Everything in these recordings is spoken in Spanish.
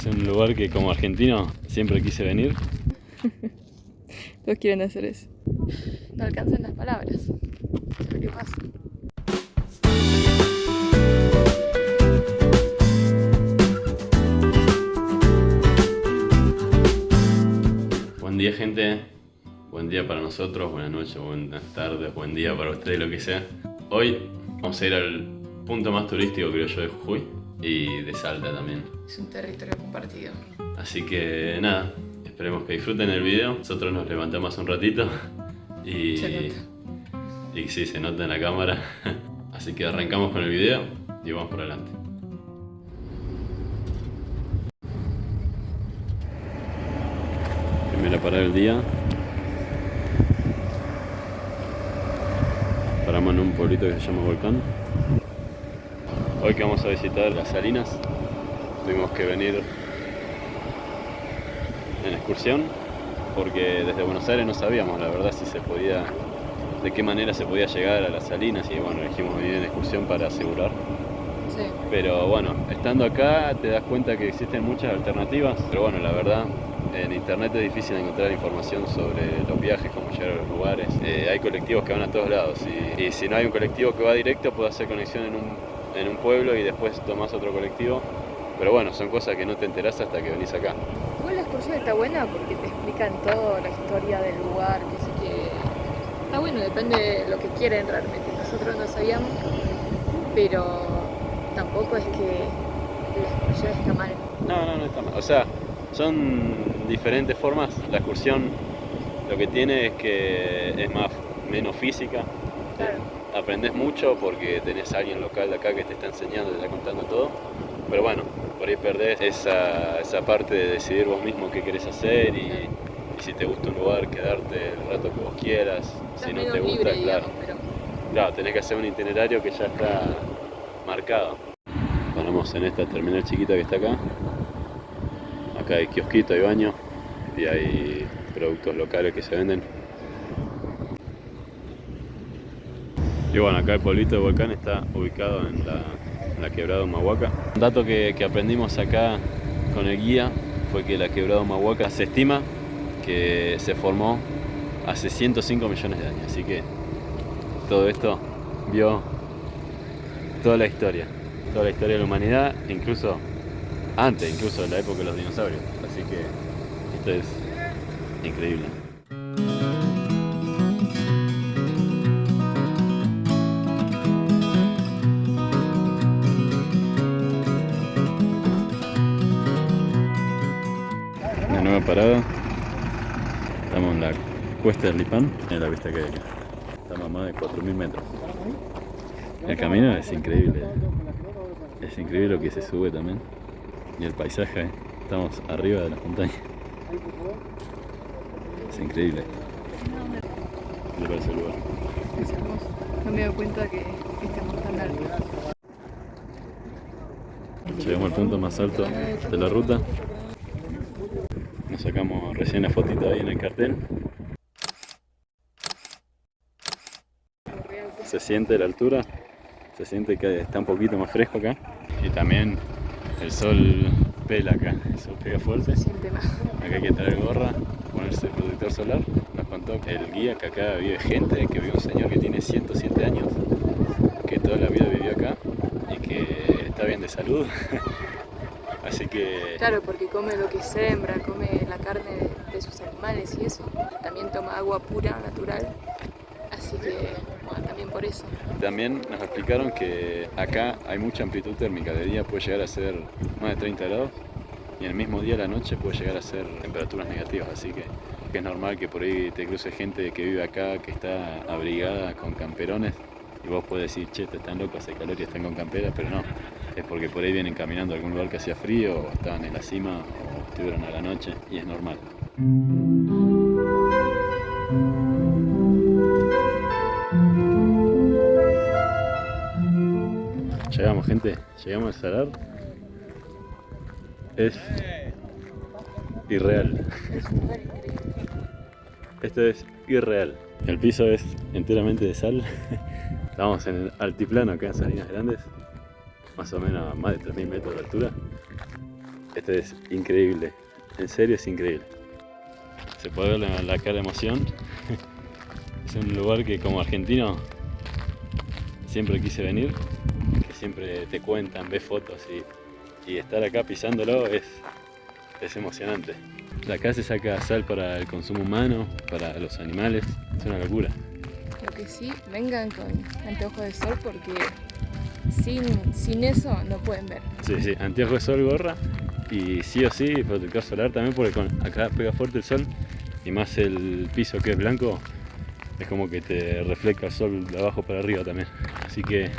Estamos en un lugar que como argentino siempre quise venir. Todos quieren hacer eso. No alcanzan las palabras. ¿Qué pasa? Buen día, gente. Buen día para nosotros, buenas noches, buenas tardes, buen día para ustedes, lo que sea. Hoy vamos a ir al punto más turístico, creo yo, de Jujuy y de Salta también. Es un territorio compartido. Así que nada, esperemos que disfruten el video. Nosotros nos levantamos un ratito y sí, se nota en la cámara. Así que arrancamos con el video y vamos por adelante. Primera parada del día. Paramos en un pueblito que se llama Volcán. Hoy que vamos a visitar las Salinas, tuvimos que venir en excursión porque desde Buenos Aires no sabíamos la verdad si se podía, de qué manera se podía llegar a las Salinas, y bueno, elegimos venir en excursión para asegurar. Sí. Pero bueno, estando acá te das cuenta que existen muchas alternativas, pero bueno, la verdad en internet es difícil encontrar información sobre los viajes, cómo llegar a los lugares. Hay colectivos que van a todos lados y si no hay un colectivo que va directo, puedes hacer conexión en un pueblo y después tomás otro colectivo. Pero bueno, son cosas que no te enterás hasta que venís acá. Igual la excursión está buena porque te explican toda la historia del lugar, que sí que está bueno, depende de lo que quieren realmente. Nosotros no sabíamos, pero tampoco es que la excursión está mal. No está mal. O sea, son diferentes formas. La excursión lo que tiene es que es menos física. Claro. Aprendés mucho porque tenés a alguien local de acá que te está enseñando, te está contando todo. Pero bueno, por ahí perdés esa parte de decidir vos mismo qué querés hacer y si te gusta un lugar, quedarte el rato que vos quieras. Si no te gusta, libre, claro. Digamos, Claro, tenés que hacer un itinerario que ya está marcado. Paramos en esta terminal chiquita que está acá. Acá hay kiosquito, hay baño y hay productos locales que se venden. Y bueno, acá el pueblito de Volcán está ubicado en la quebrada Humahuaca. Un dato que aprendimos acá con el guía fue que la quebrada Humahuaca se estima que se formó hace 105 millones de años. Así que todo esto vio toda la historia de la humanidad, incluso de la época de los dinosaurios. Así que esto es increíble. Una nueva parada. Estamos en la cuesta del Lipán, en la vista que hay acá. Estamos a más de 4.000 metros. El camino es increíble. Es increíble lo que se sube también. Y el paisaje, estamos arriba de las montañas. Es increíble. ¿Qué te parece el lugar? Es hermoso. No me doy cuenta que estamos tan altos. Llegamos al punto más alto de la ruta. Nos sacamos recién la fotito ahí en el cartel. Se siente la altura, se siente que está un poquito más fresco acá. Y también el sol pela acá, el sol pega fuerte. Se siente más. Acá hay que traer gorra, ponerse protector solar. Nos contó el guía que acá vive gente, que vive un señor que tiene 107 años, que toda la vida vivió acá y que está bien de salud. Así que... Claro, porque come lo que sembra, come la carne de sus animales y eso. También toma agua pura, natural. Así que, bueno, también por eso. También nos explicaron que acá hay mucha amplitud térmica. De día puede llegar a ser más de 30 grados y en el mismo día a la noche puede llegar a ser temperaturas negativas. Así que es normal que por ahí te cruce gente que vive acá, que está abrigada con camperones, y vos podés decir, che, te están locos, hace calor y están con camperas, pero no. Es porque por ahí vienen caminando a algún lugar que hacía frío, o estaban en la cima, o estuvieron a la noche, y es normal. Llegamos, gente, llegamos al salar. Es irreal. Esto es irreal. El piso es enteramente de sal. Estamos en el altiplano acá en Salinas Grandes, más o menos a más de 3.000 metros de altura. Este es increíble, en serio es increíble. Se puede ver la cara de emoción. Es un lugar que como argentino siempre quise venir, que siempre te cuentan, ves fotos y estar acá pisándolo es emocionante. Acá se saca sal para el consumo humano, para los animales, es una locura. Lo que sí, vengan con anteojos de sol porque sin eso no pueden ver. Sí, anteojos de sol, gorra y sí o sí protector solar también porque acá pega fuerte el sol y más el piso que es blanco es como que te refleja el sol de abajo para arriba también. Así que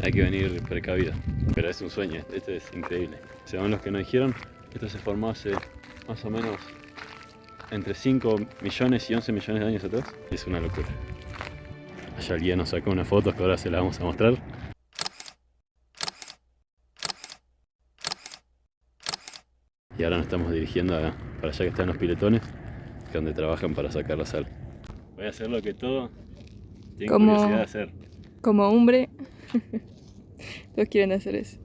hay que venir precavido. Pero es un sueño, este es increíble. Según los que nos dijeron, esto se formó hace más o menos entre 5 millones y 11 millones de años atrás. Es una locura. Allá el guía nos sacó unas fotos que ahora se las vamos a mostrar. Y ahora nos estamos dirigiendo para allá que están los piletones, que es donde trabajan para sacar la sal. Voy a hacer lo que todo tienen curiosidad de hacer. Como hombre, todos quieren hacer eso.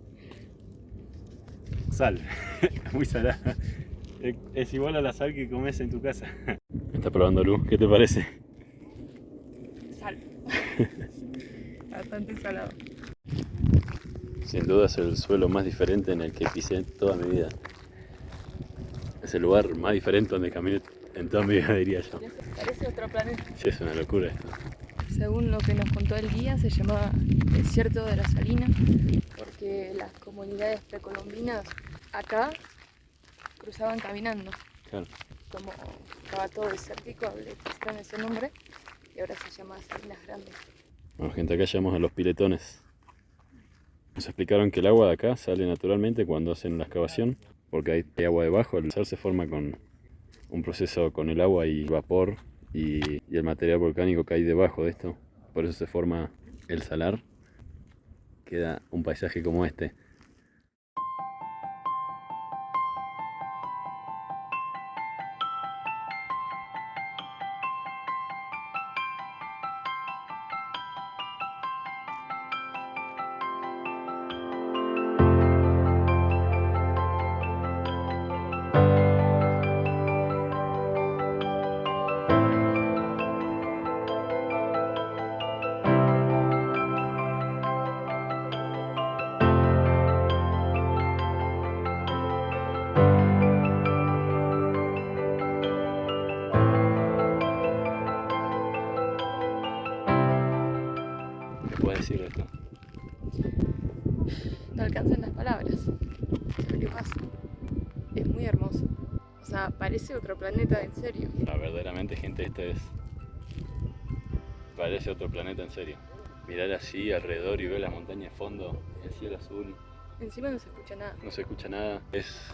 Sal, muy salada. Es igual a la sal que comes en tu casa. Está probando Lu, ¿qué te parece? Sal. Bastante salado. Sin duda es el suelo más diferente en el que pisé toda mi vida. Es el lugar más diferente donde caminé en toda mi vida, diría yo. Parece otro planeta. Sí, es una locura esto. Según lo que nos contó el guía, se llamaba Desierto de la Salina porque las comunidades precolombinas acá cruzaban caminando. Claro. Como estaba todo desértico, le pusieron ese nombre y ahora se llama Salinas Grandes. Bueno, gente, acá llegamos a los piletones. Nos explicaron que el agua de acá sale naturalmente cuando hacen la excavación, porque hay agua debajo. El sal se forma con un proceso con el agua y vapor y el material volcánico que hay debajo de esto. Por eso se forma el salar. Queda un paisaje como este. ¿Qué puedes decir de esto? No alcanzan las palabras. ¿Qué pasa? Es muy hermoso. O sea, parece otro planeta en serio. No, verdaderamente, gente, parece otro planeta en serio. Mirar así alrededor y ver las montañas de fondo, el cielo azul. Encima no se escucha nada. No se escucha nada. Es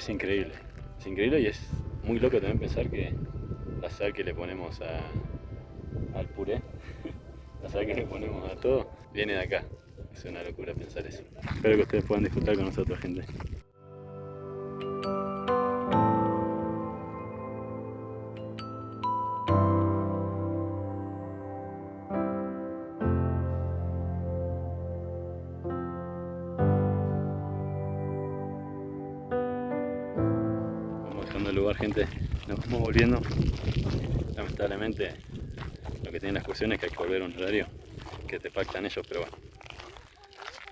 increíble. Es increíble y es muy loco también pensar que la sal que le ponemos al puré, la sal que le ponemos a todo, viene de acá. Es una locura pensar eso. Espero que ustedes puedan disfrutar con nosotros, gente. Vamos dejando el lugar, gente. Nos vamos volviendo. Lamentablemente, lo que tienen las excursiones es que hay que volver a un horario que te pactan ellos, pero bueno,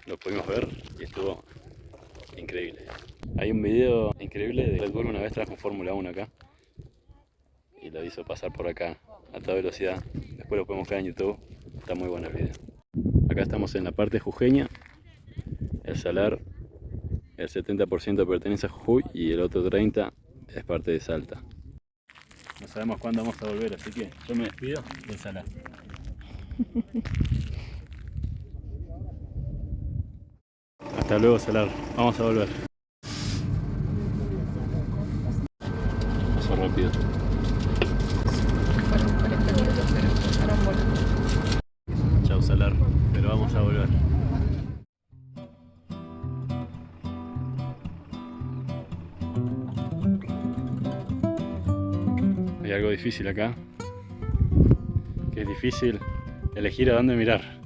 lo pudimos ver y estuvo increíble. Hay un video increíble de Red Bull una vez trajo Fórmula 1 acá y lo hizo pasar por acá a toda velocidad. Después lo podemos ver en YouTube, está muy bueno el video. Acá estamos en la parte jujeña. El salar, el 70% pertenece a Jujuy y el otro 30% es parte de Salta. No sabemos cuándo vamos a volver, así que yo me despido del salar. Hasta luego, salar. Vamos a volver. Pasó rápido. Fueron 40 minutos, pero pasaron volando. Chau, salar. Pero vamos a volver. Hay algo difícil acá, que es difícil elegir a dónde mirar.